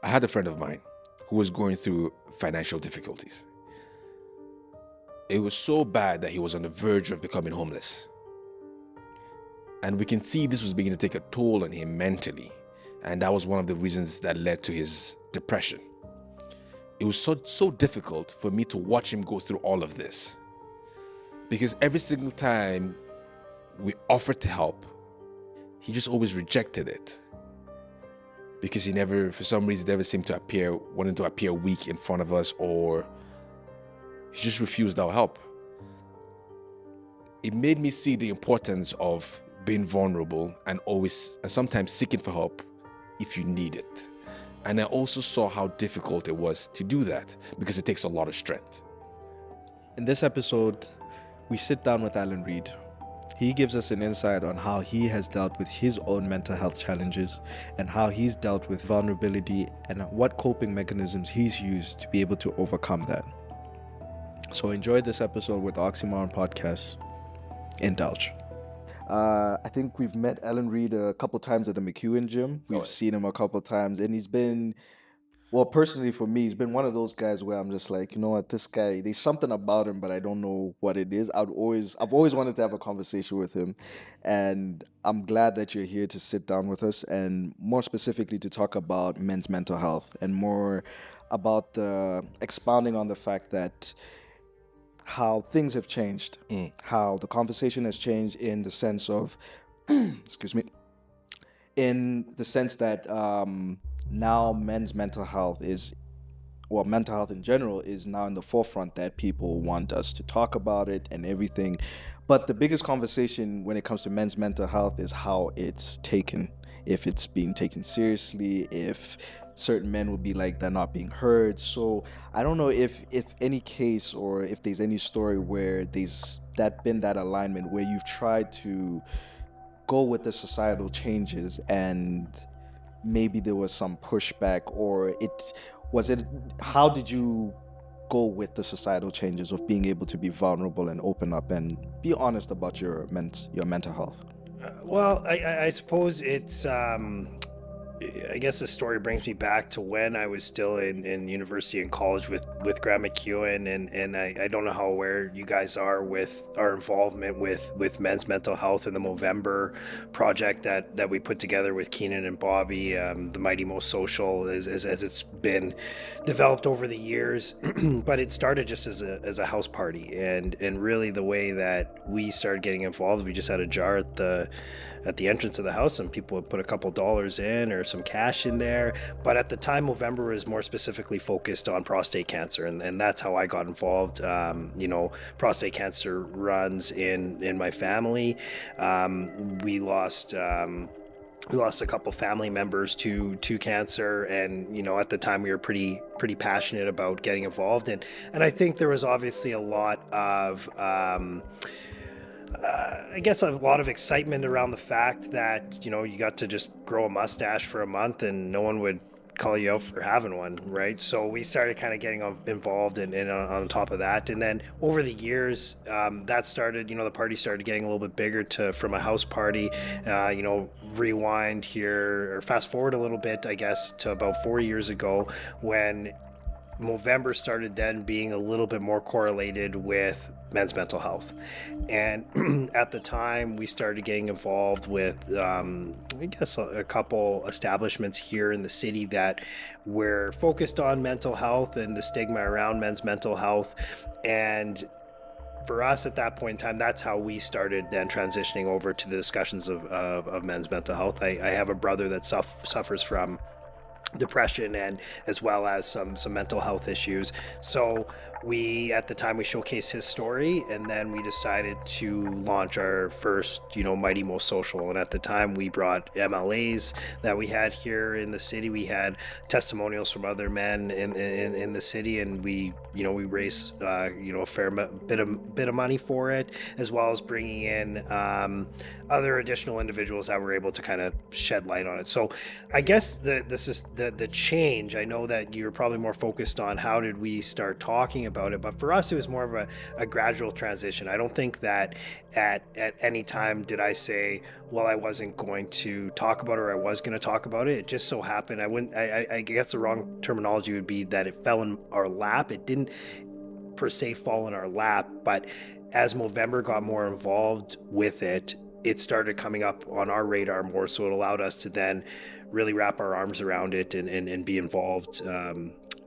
I had a friend of mine who was going through financial difficulties. It was so bad that he was on the verge of becoming homeless. And we can see this was beginning to take a toll on him mentally. And that was one of the reasons that led to his depression. It was so difficult for me to watch him go through all of this. Because every single time we offered to help, he just always rejected it. Because he never, for some reason, never seemed to wanted to appear weak in front of us, or he just refused our help. It made me see the importance of being vulnerable and sometimes seeking for help if you need it. And I also saw how difficult it was to do that because it takes a lot of strength. In this episode, we sit down with Alan Reid. He gives us an insight on how he has dealt with his own mental health challenges and how he's dealt with vulnerability and what coping mechanisms he's used to be able to overcome that. So enjoy this episode with Oxymoron Podcast. Indulge. I think we've met Alan Reid a couple times at the McEwen gym. We've seen him a couple times, and he's been, well, personally for me, he's been one of those guys where I'm just like, you know what, this guy, there's something about him, but I don't know what it is. I've always wanted to have a conversation with him, and I'm glad that you're here to sit down with us, and more specifically to talk about men's mental health, and more about expounding on the fact that how things have changed, how the conversation has changed in the sense of, excuse me, in the sense that now men's mental health mental health in general is now in the forefront, that people want us to talk about it and everything. But the biggest conversation when it comes to men's mental health is how it's taken, if it's being taken seriously, if certain men will be like they're not being heard. So I don't know if any case or if there's any story where there's been that alignment where you've tried to go with the societal changes and maybe there was some pushback, or how did you go with the societal changes of being able to be vulnerable and open up and be honest about your mental health? Well, I suppose it's I guess the story brings me back to when I was still in university and college with Grant McEwen, and I don't know how aware you guys are with our involvement with men's mental health in the Movember project that we put together with Keenan and Bobby, the Mighty Most Social, as it's been developed over the years. But it started just as a house party, and really the way that we started getting involved, we just had a jar at the entrance of the house, and people would put a couple dollars in or some cash in there. But at the time, Movember was more specifically focused on prostate cancer, and that's how I got involved. Prostate cancer runs in my family. We lost a couple family members to cancer, and at the time we were pretty passionate about getting involved, and I think there was obviously a lot of I guess a lot of excitement around the fact that, you got to just grow a mustache for a month and no one would call you out for having one, right? So we started kind of getting involved and on top of that. And then over the years, that started, the party started getting a little bit bigger from a house party, rewind here or fast forward a little bit, I guess, to about 4 years ago when Movember started then being a little bit more correlated with men's mental health. And at the time we started getting involved with I guess a couple establishments here in the city that were focused on mental health and the stigma around men's mental health. And for us at that point in time, that's how we started then transitioning over to the discussions of men's mental health. I have a brother that suffers from depression and as well as some mental health issues. So at the time we showcased his story, and then we decided to launch our first, Mighty Most Social. And at the time we brought MLAs that we had here in the city. We had testimonials from other men in the city, and we raised a fair bit of money for it, as well as bringing in other additional individuals that were able to kind of shed light on it. So I guess the the change, I know that you're probably more focused on how did we start talking about it, but for us it was more of a gradual transition. I don't think that at any time did I say, well, I wasn't going to talk about it or I was going to talk about it. It just so happened I guess the wrong terminology would be that it fell in our lap. It didn't per se fall in our lap, but as Movember got more involved with it, it started coming up on our radar more, so it allowed us to then really wrap our arms around it and be involved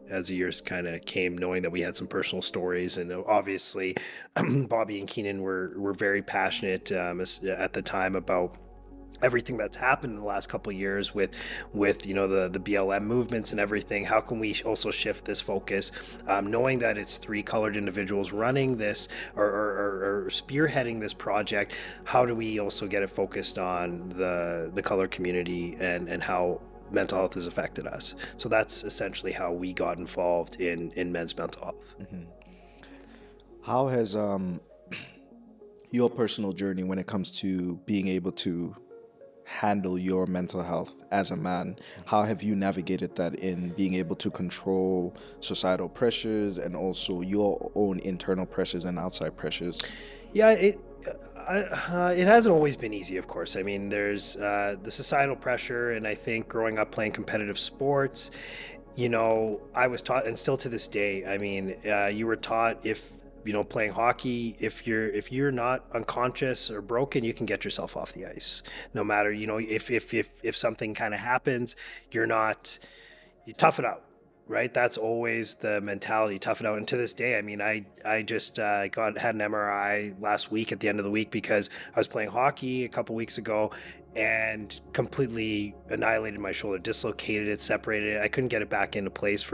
as the years kind of came, knowing that we had some personal stories. And obviously Bobby and Keenan were very passionate at the time about everything that's happened in the last couple of years with the BLM movements and everything. How can we also shift this focus, knowing that it's 3 colored individuals running this or spearheading this project? How do we also get it focused on the colored community and how mental health has affected us? So that's essentially how we got involved in men's mental health. Mm-hmm. How has your personal journey when it comes to being able to handle your mental health as a man, how have you navigated that in being able to control societal pressures and also your own internal pressures and outside pressures? Yeah, it hasn't always been easy, of course. I mean, there's the societal pressure, and I think growing up playing competitive sports, I was taught, and still to this day, I mean, you were taught if playing hockey, if you're not unconscious or broken, you can get yourself off the ice. No matter, if something kind of happens, you tough it out, right? That's always the mentality, tough it out. And to this day, I mean, I just had an MRI last week at the end of the week because I was playing hockey a couple weeks ago and completely annihilated my shoulder, dislocated it, separated it. I couldn't get it back into place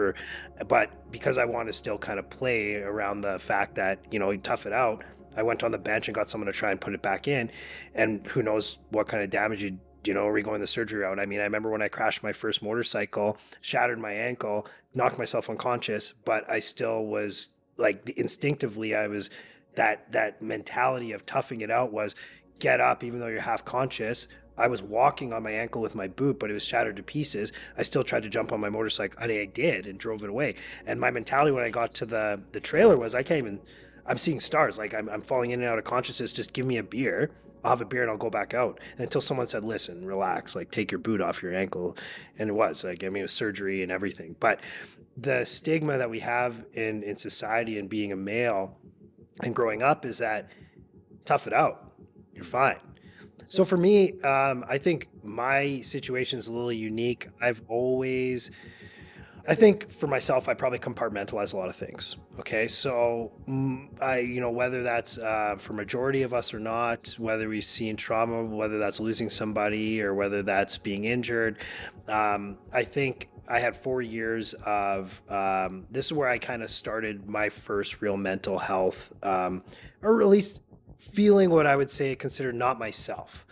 but because I want to still kind of play around the fact that, tough it out, I went on the bench and got someone to try and put it back in, and who knows what kind of damage are we going the surgery route? I mean, I remember when I crashed my first motorcycle, shattered my ankle, knocked myself unconscious, but I still was like, instinctively, I was that mentality of toughing it out was get up, even though you're half conscious. I was walking on my ankle with my boot, but it was shattered to pieces. I still tried to jump on my motorcycle, and I did, and drove it away. And my mentality when I got to the trailer was, I'm seeing stars. Like I'm falling in and out of consciousness. Just give me a beer. I'll have a beer and I'll go back out. And until someone said, listen, relax, like take your boot off your ankle. And it was it was surgery and everything. But the stigma that we have in society and being a male and growing up is that tough it out. You're fine. So for me, I think my situation is a little unique. I think for myself, I probably compartmentalize a lot of things. Okay. So whether that's for majority of us or not, whether we've seen trauma, whether that's losing somebody or whether that's being injured, I think I had 4 years of, this is where I kind of started my first real mental health, or at least feeling what I would say consider not myself,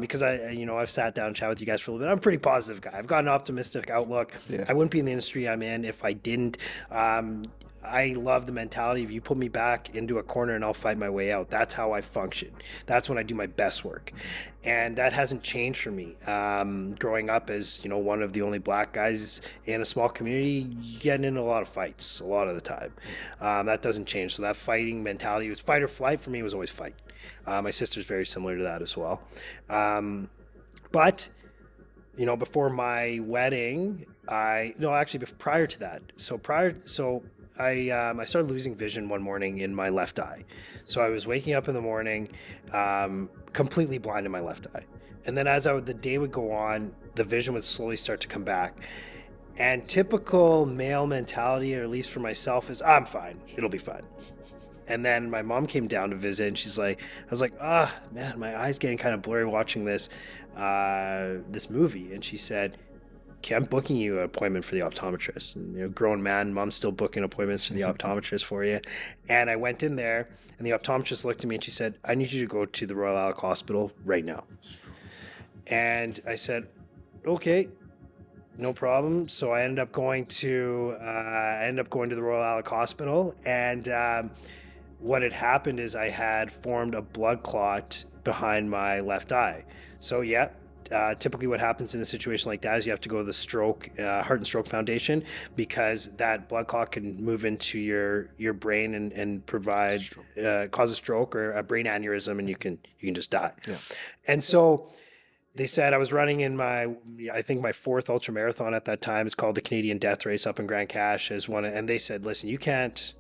because I've sat down and chat with you guys for a little bit. I'm a pretty positive guy. I've got an optimistic outlook. Yeah. I wouldn't be in the industry I'm in if I didn't. I love the mentality of you put me back into a corner and I'll fight my way out. That's how I function. That's when I do my best work. And that hasn't changed for me. Growing up as, one of the only black guys in a small community, getting into a lot of fights a lot of the time. That doesn't change. So that fighting mentality was fight or flight for me was always fight. My sister's very similar to that as well. But before my wedding, prior to that. I started losing vision one morning in my left eye. So I was waking up in the morning, completely blind in my left eye. And then as the day would go on, the vision would slowly start to come back. And typical male mentality, or at least for myself, is I'm fine. It'll be fine. And then my mom came down to visit, and I was like, man, my eye's getting kind of blurry watching this movie. And she said, okay, I'm booking you an appointment for the optometrist. And, grown man, mom's still booking appointments for the optometrist for you. And I went in there, and the optometrist looked at me and she said, I need you to go to the Royal Alec Hospital right now. And I said, okay, no problem. So I ended up going to the Royal Alec Hospital, and what had happened is I had formed a blood clot behind my left eye. So yeah, typically what happens in a situation like that is you have to go to the Heart and Stroke Foundation, because that blood clot can move into your brain and provide cause a stroke or a brain aneurysm, and you can just die. Yeah. And so they said I was running in I think my fourth ultra marathon at that time. It's called the Canadian Death Race up in Grand Cache and they said, listen, you can't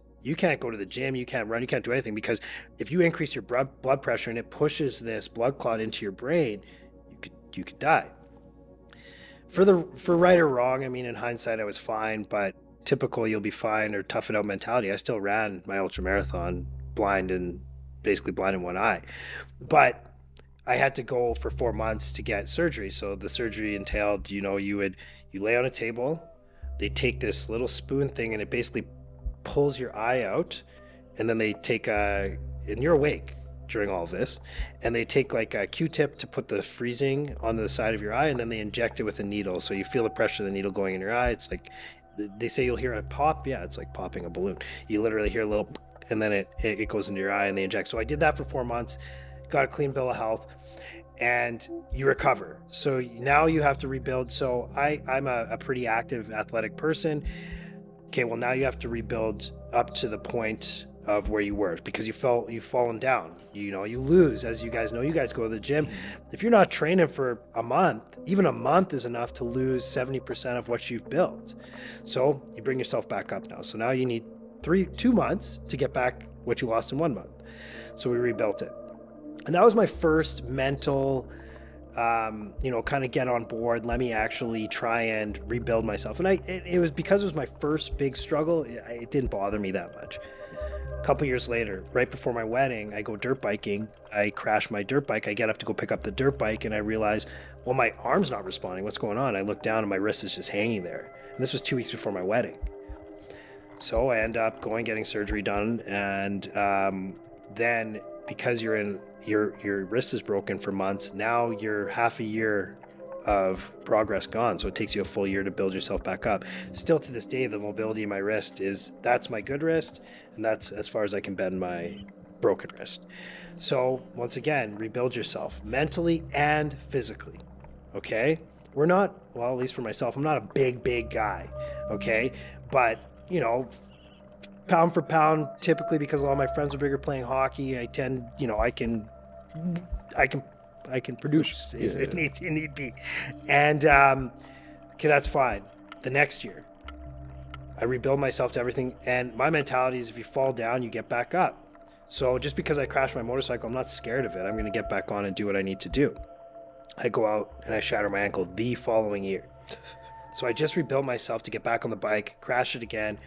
go to the gym, you can't run, you can't do anything, because if you increase your blood pressure and it pushes this blood clot into your brain, you could die. For right or wrong, I mean, in hindsight, I was fine, but typical you'll be fine or tough it out mentality, I still ran my ultra marathon basically blind in one eye. But I had to go for 4 months to get surgery. So the surgery entailed, you lay on a table, they take this little spoon thing and it basically pulls your eye out, and then they take and you're awake during all of this, and they take like a Q-tip to put the freezing onto the side of your eye, and then they inject it with a needle, so you feel the pressure of the needle going in your eye. It's like, they say you'll hear a pop. Yeah, it's like popping a balloon. You literally hear a little, and then it goes into your eye and they inject. So I did that for 4 months, got a clean bill of health, and you recover. So now you have to rebuild. So I'm a pretty active athletic person. Okay, well, now you have to rebuild up to the point of where you were, because you've fallen down. You lose, as you guys know. You guys go to the gym. If you're not training for a month, even a month is enough to lose 70% of what you've built. So you bring yourself back up now. So now you need 2 months to get back what you lost in 1 month. So we rebuilt it. And that was my first mental, kind of get on board. Let me actually try and rebuild myself. And it was because it was my first big struggle. It didn't bother me that much. A couple years later, right before my wedding, I go dirt biking. I crash my dirt bike. I get up to go pick up the dirt bike, and I realize, well, my arm's not responding. What's going on? I look down and my wrist is just hanging there. And this was 2 weeks before my wedding. So I end up getting surgery done, and then because your wrist is broken for months, now you're half a year of progress gone. So it takes you a full year to build yourself back up. Still to this day, the mobility of my wrist that's my good wrist, and that's as far as I can bend my broken wrist. So once again, rebuild yourself mentally and physically. Okay? We're not, well, at least for myself, I'm not a big guy. Okay? But, pound for pound, typically, because a lot of my friends are bigger playing hockey, I tend, I can produce if need be. And okay, that's fine. The next year, I rebuild myself to everything, and my mentality is if you fall down, you get back up. So just because I crashed my motorcycle, I'm not scared of it. I'm going to get back on and do what I need to do. I go out and I shatter my ankle the following year. So I just rebuilt myself to get back on the bike, crash it again.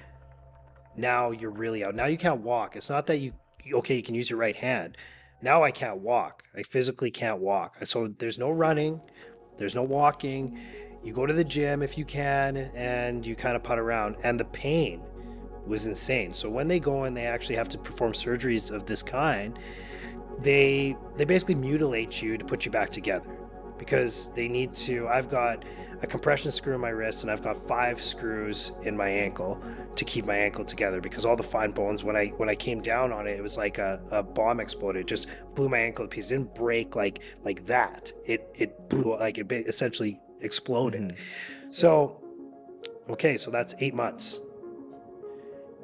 Now you're really out. Now you can't walk. It's not that you can use your right hand. Now I can't walk. I physically can't walk. So there's no running. There's no walking. You go to the gym if you can, and you kind of putt around. And the pain was insane. So when they go and they actually have to perform surgeries of this kind, they basically mutilate you to put you back together, because they need to. I've got a compression screw in my wrist, and I've got 5 screws in my ankle to keep my ankle together, because all the fine bones, when I came down on it, it was like a bomb exploded. It just blew my ankle to pieces. It didn't break like that. It blew, like it essentially exploded. Mm-hmm. So that's 8 months.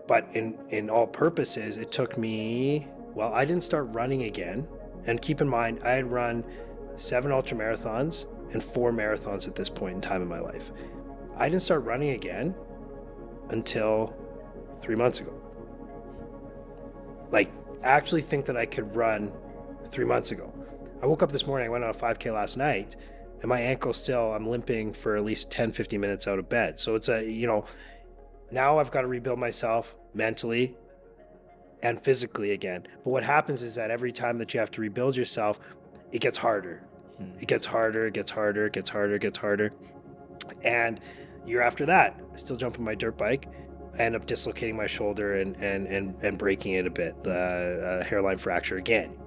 But in all purposes, it took me, well, I didn't start running again. And keep in mind, I had run 7 ultra marathons and 4 marathons at this point in time in my life. I didn't start running again until 3 months ago. Like, actually think that I could run 3 months ago. I woke up this morning, I went on a 5K last night, and my ankle still, I'm limping for at least 10, 15 minutes out of bed. So it's now I've got to rebuild myself mentally and physically again. But what happens is that every time that you have to rebuild yourself, it gets harder. It gets harder, it gets harder, it gets harder, it gets harder. And year after that, I still jump on my dirt bike. I end up dislocating my shoulder and breaking it a bit, a hairline fracture again.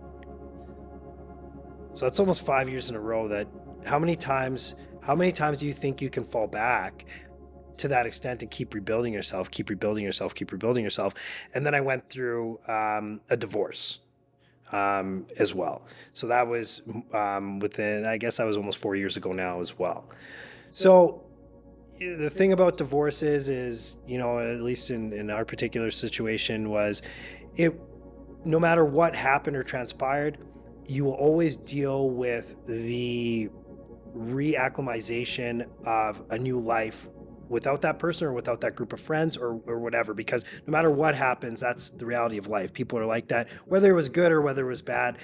So that's almost 5 years in a row. That how many times do you think you can fall back to that extent and keep rebuilding yourself? And then I went through a divorce. as well. So that was within, I guess that was almost 4 years ago now as well. So the thing about divorces is, at least in our particular situation, was it, no matter what happened or transpired, you will always deal with the reacclimatization of a new life without that person or without that group of friends or whatever, because no matter what happens, that's the reality of life. People are like that, whether it was good or whether it was bad,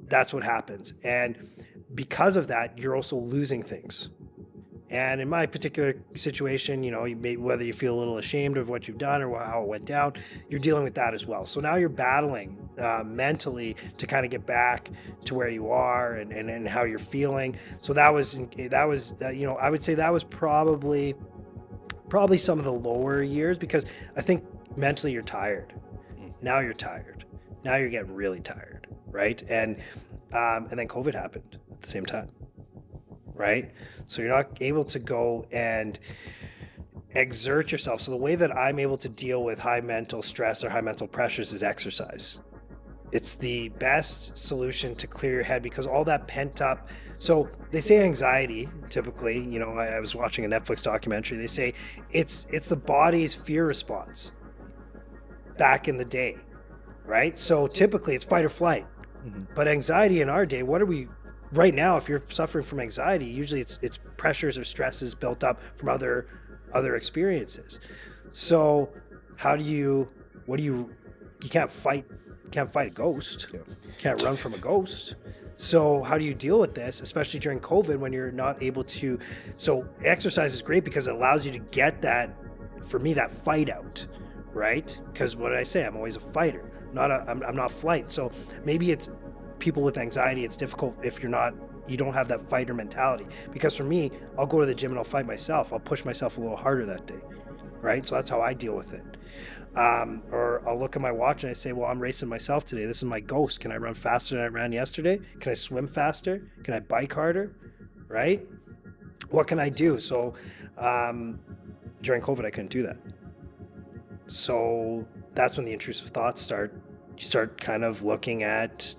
that's what happens. And because of that, you're also losing things. And in my particular situation, whether you feel a little ashamed of what you've done or how it went down, you're dealing with that as well. So now you're battling mentally to kind of get back to where you are and how you're feeling. So that was I would say that was probably some of the lower years, because I think mentally you're tired. Now you're tired. Now you're getting really tired, right? And then COVID happened at the same time. Right? So you're not able to go and exert yourself. So the way that I'm able to deal with high mental stress or high mental pressures is exercise. It's the best solution to clear your head, because all that pent up. So they say anxiety, typically, I was watching a Netflix documentary. They say it's the body's fear response back in the day, right? So typically it's fight or flight. But anxiety in our day, what are we? Right now, if you're suffering from anxiety, usually it's pressures or stresses built up from other experiences. So you can't fight a ghost. Yeah. You can't run from a ghost. So how do you deal with this, especially during COVID when you're not able to? So exercise is great because it allows you to get that, for me, that fight out, right? Because what did I say? I'm always a fighter, I'm not flight. So maybe it's people with anxiety, it's difficult if you don't have that fighter mentality. Because for me, I'll go to the gym and I'll fight myself. I'll push myself a little harder that day, right? So that's how I deal with it. Or I'll look at my watch and I say, well, I'm racing myself today. This is my ghost. Can I run faster than I ran yesterday? Can I swim faster? Can I bike harder? Right? What can I do? So during COVID, I couldn't do that. So that's when the intrusive thoughts start. You start kind of looking at,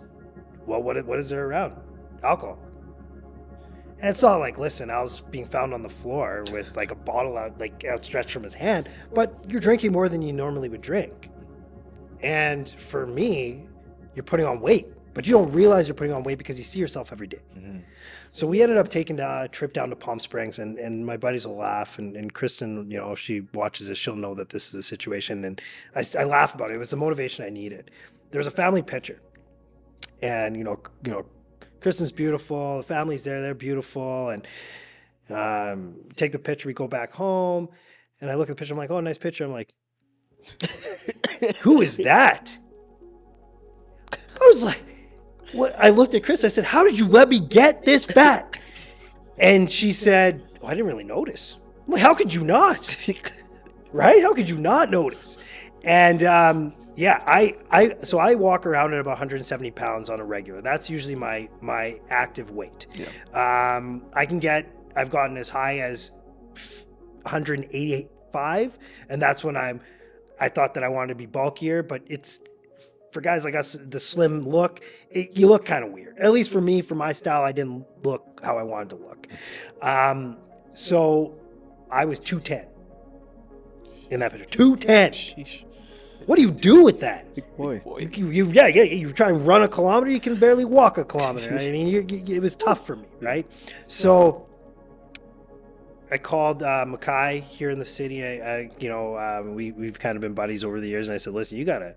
well, what is there around? Alcohol. And it's not like, listen, Al's being found on the floor with like a bottle outstretched from his hand, but you're drinking more than you normally would drink. And for me, you're putting on weight, but you don't realize you're putting on weight because you see yourself every day. Mm-hmm. So we ended up taking a trip down to Palm Springs, and my buddies will laugh. And Kristen, if she watches this, she'll know that this is a situation. And I laugh about it. It was the motivation I needed. There was a family picture. And, Kristen's beautiful. The family's there. They're beautiful. And take the picture. We go back home. And I look at the picture. I'm like, oh, nice picture. I'm like, who is that? I was like, what? I looked at Chris. I said, how did you let me get this fat? And she said, I didn't really notice. I'm like, how could you not? Right? How could you not notice? And so I walk around at about 170 pounds on a regular. That's usually my active weight. Yeah. I've gotten as high as 185, and that's when I thought that I wanted to be bulkier, but it's, for guys like us, the slim look, you look kind of weird. At least for me, for my style, I didn't look how I wanted to look. So I was 210 in that picture. 210. Sheesh. What do you do with that? Big boy. You try and run a kilometer, you can barely walk a kilometer. I mean, it was tough for me, right? So I called Mackay here in the city. We've kind of been buddies over the years, and I said, listen, you gotta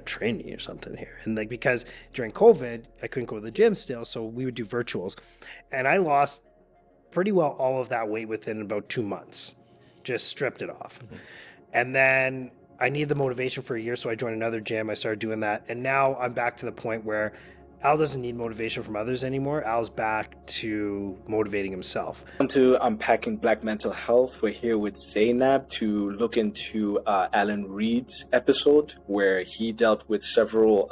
train me or something here. And because during COVID, I couldn't go to the gym still, so we would do virtuals. And I lost pretty well all of that weight within about 2 months. Just stripped it off. Mm-hmm. And then I need the motivation for a year, so I joined another gym. I started doing that. And now I'm back to the point where Al doesn't need motivation from others anymore. Al's back to motivating himself. On to Unpacking Black Mental Health. We're here with Zainab to look into Alan Reid's episode where he dealt with several,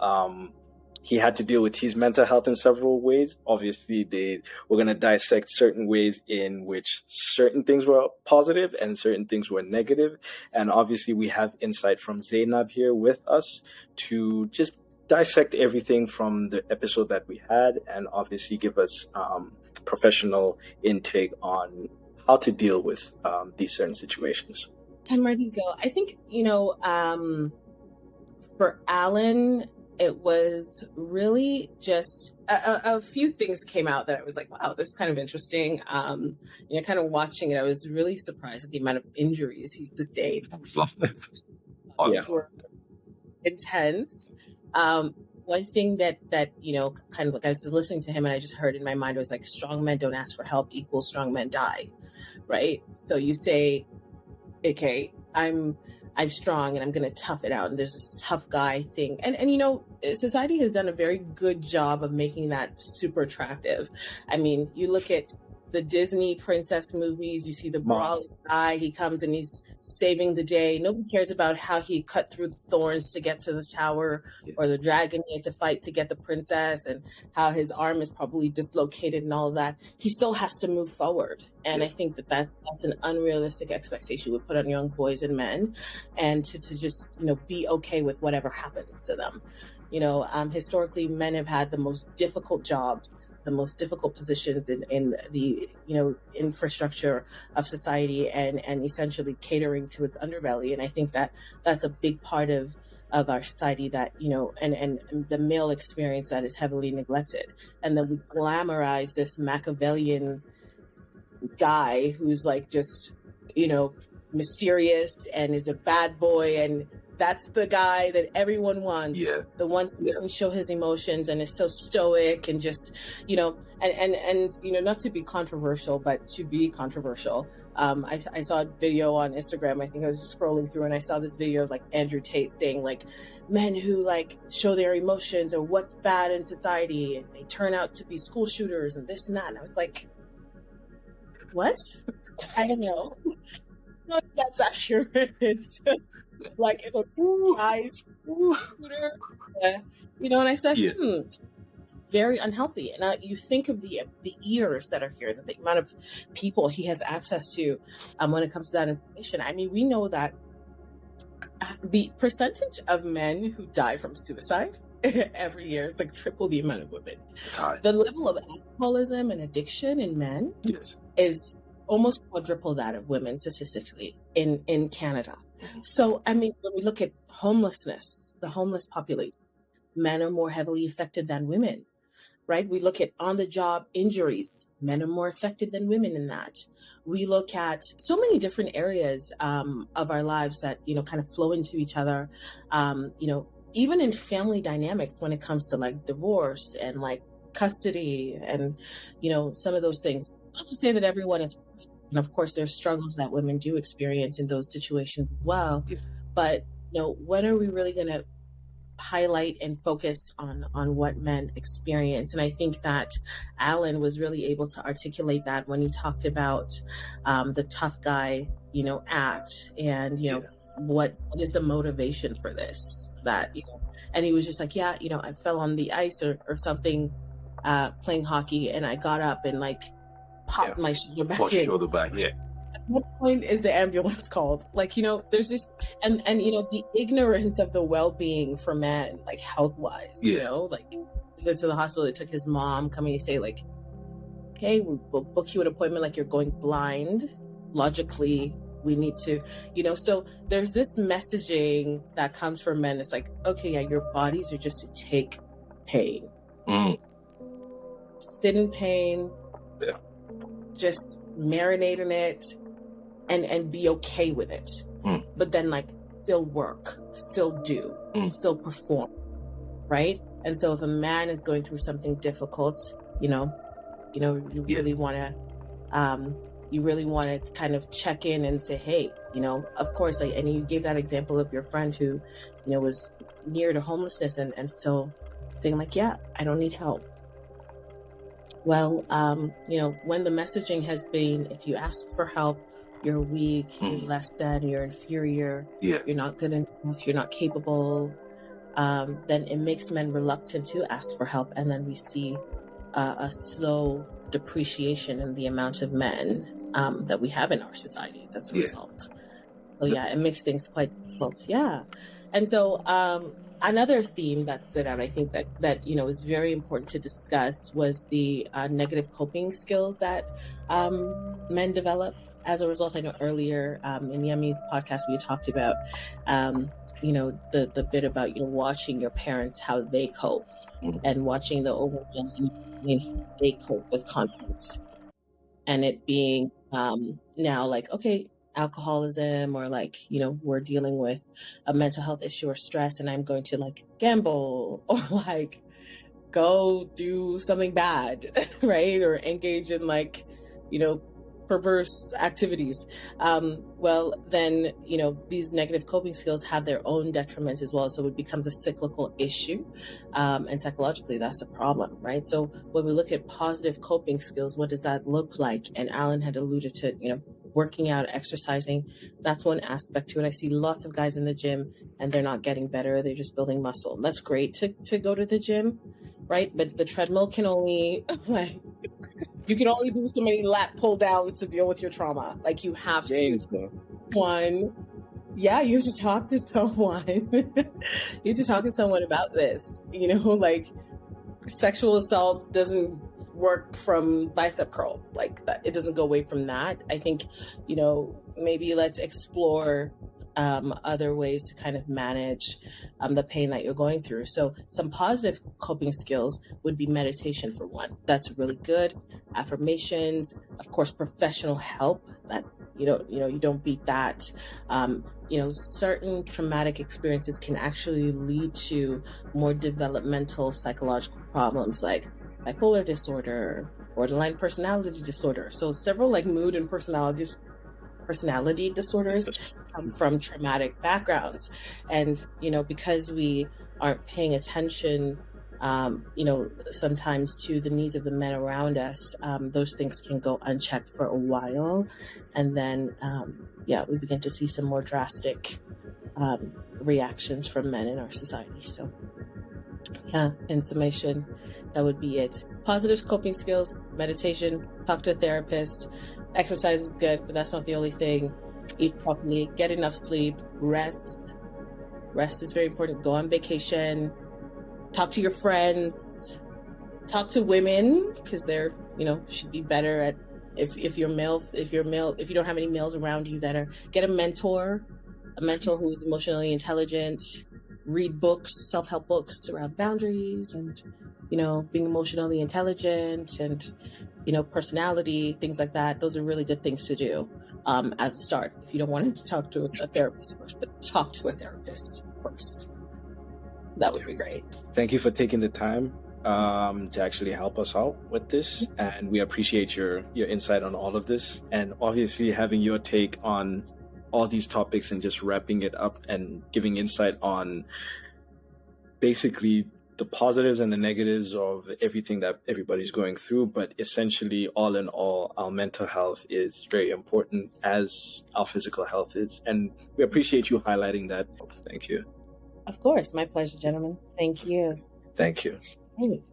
he had to deal with his mental health in several ways. Obviously, we're going to dissect certain ways in which certain things were positive and certain things were negative. And obviously, we have insight from Zainab here with us to just dissect everything from the episode that we had, and obviously give us professional intake on how to deal with these certain situations. I'm ready to go. I think, for Alan, it was really just a few things came out that I was like, wow, this is kind of interesting. Kind of watching it, I was really surprised at the amount of injuries he sustained. Were intense. One thing that kind of like I was listening to him and I just heard in my mind was like, strong men don't ask for help equals strong men die, right? So you say, okay, I'm strong and I'm going to tough it out. And there's this tough guy thing. And society has done a very good job of making that super attractive. I mean, you look at the Disney princess movies, you see the brawly guy, he comes and he's saving the day. Nobody cares about how he cut through the thorns to get to the tower, or the dragon he had to fight to get the princess, and how his arm is probably dislocated and all of that. He still has to move forward. And I think that's an unrealistic expectation we put on young boys and men, and to just, be okay with whatever happens to them. Historically, men have had the most difficult jobs, the most difficult positions in the infrastructure of society, and essentially catering to its underbelly. And I think that's a big part of our society that, and the male experience that is heavily neglected. And then we glamorize this Machiavellian guy who's like just, mysterious and is a bad boy, and that's the guy that everyone wants. Yeah. The one who doesn't show his emotions and is so stoic and just, and not to be controversial, but to be controversial. I saw a video on Instagram. I think I was just scrolling through and I saw this video of like Andrew Tate saying like men who like show their emotions or what's bad in society, and they turn out to be school shooters and this and that. And I was like, what? I don't know. Not that's accurate. Like it's a nice shooter, and I said, very unhealthy. And you think of the ears that are here, the amount of people he has access to when it comes to that information. I mean, we know that the percentage of men who die from suicide every year, it's like triple the amount of women. It's high. The level of alcoholism and addiction in men is almost quadruple that of women statistically in Canada. So, I mean, when we look at homelessness, the homeless population, men are more heavily affected than women, right? We look at on-the-job injuries, men are more affected than women in that. We look at so many different areas of our lives that, kind of flow into each other, even in family dynamics when it comes to like divorce and like custody and, some of those things. Not to say that everyone is, and of course there's struggles that women do experience in those situations as well. Yeah. But, when are we really going to highlight and focus on what men experience? And I think that Alan was really able to articulate that when he talked about the tough guy, act and, what is the motivation for this, that, and he was just like, I fell on the ice or something playing hockey, and I got up and like popped my shoulder back in. Shoulder back, yeah. At what point is the ambulance called? Like, there's just, and the ignorance of the well-being for men, like health-wise, like, he said to the hospital, they took his mom, coming to say like, okay, we'll book you an appointment, like you're going blind. Logically, we need to, so there's this messaging that comes from men. It's like, okay, yeah, your bodies are just to take pain. Sit in pain. Yeah. Just marinate in it and be okay with it. But then like still work, still do, still perform, right? And so if a man is going through something difficult, you really want to kind of check in and say, hey, of course, and you gave that example of your friend who, was near to homelessness and still saying like, yeah, I don't need help. Well, when the messaging has been, if you ask for help, you're weak, you're less than, you're inferior, you're not good enough, you're not capable, then it makes men reluctant to ask for help. And then we see a slow depreciation in the amount of men that we have in our societies as a result. So it makes things quite difficult. Yeah. And so, Another theme that stood out, I think that is very important to discuss, was the negative coping skills that men develop as a result. I know earlier in Yemi's podcast we talked about the bit about watching your parents, how they cope, and watching the overwhelms and how they cope with conflicts, and it being now like, okay, alcoholism, or like we're dealing with a mental health issue or stress, and I'm going to like gamble or like go do something bad, right, or engage in like perverse activities. Well, then these negative coping skills have their own detriments as well, so it becomes a cyclical issue, and psychologically that's a problem, right? So when we look at positive coping skills, what does that look like? And Alan had alluded to working out, exercising. That's one aspect to it. I see lots of guys in the gym and they're not getting better, they're just building muscle. That's great to go to the gym, right? But the treadmill can only like you can only do so many lat pull downs to deal with your trauma. Like you have to James, though. you have to talk to someone. You have to talk to someone about this. Like sexual assault doesn't work from bicep curls. Like that, it doesn't go away from that. I think, maybe let's explore other ways to kind of manage the pain that you're going through. So some positive coping skills would be meditation for one. That's really good. Affirmations, of course, professional help. That you don't beat that. Certain traumatic experiences can actually lead to more developmental psychological problems like bipolar disorder, borderline personality disorder. So several like mood and personality disorders come from traumatic backgrounds. And, because we aren't paying attention, sometimes to the needs of the men around us, those things can go unchecked for a while. And then, we begin to see some more drastic reactions from men in our society. So, in summation, that would be it. Positive coping skills, meditation, talk to a therapist. Exercise is good, but that's not the only thing. Eat properly, get enough sleep, rest. Rest is very important. Go on vacation, talk to your friends, talk to women, because they're, should be better at, if you don't have any males around you that are, get a mentor who is emotionally intelligent, read books, self-help books around boundaries and, being emotionally intelligent and, personality, things like that. Those are really good things to do as a start. If you don't want to talk to a therapist first, but talk to a therapist first. That would be great. Thank you for taking the time to actually help us out with this. And we appreciate your insight on all of this. And obviously having your take on all these topics and just wrapping it up and giving insight on basically the positives and the negatives of everything that everybody's going through. But essentially, all in all, our mental health is very important as our physical health is. And we appreciate you highlighting that. Thank you. Of course. My pleasure, gentlemen. Thank you. Thank you. Thanks.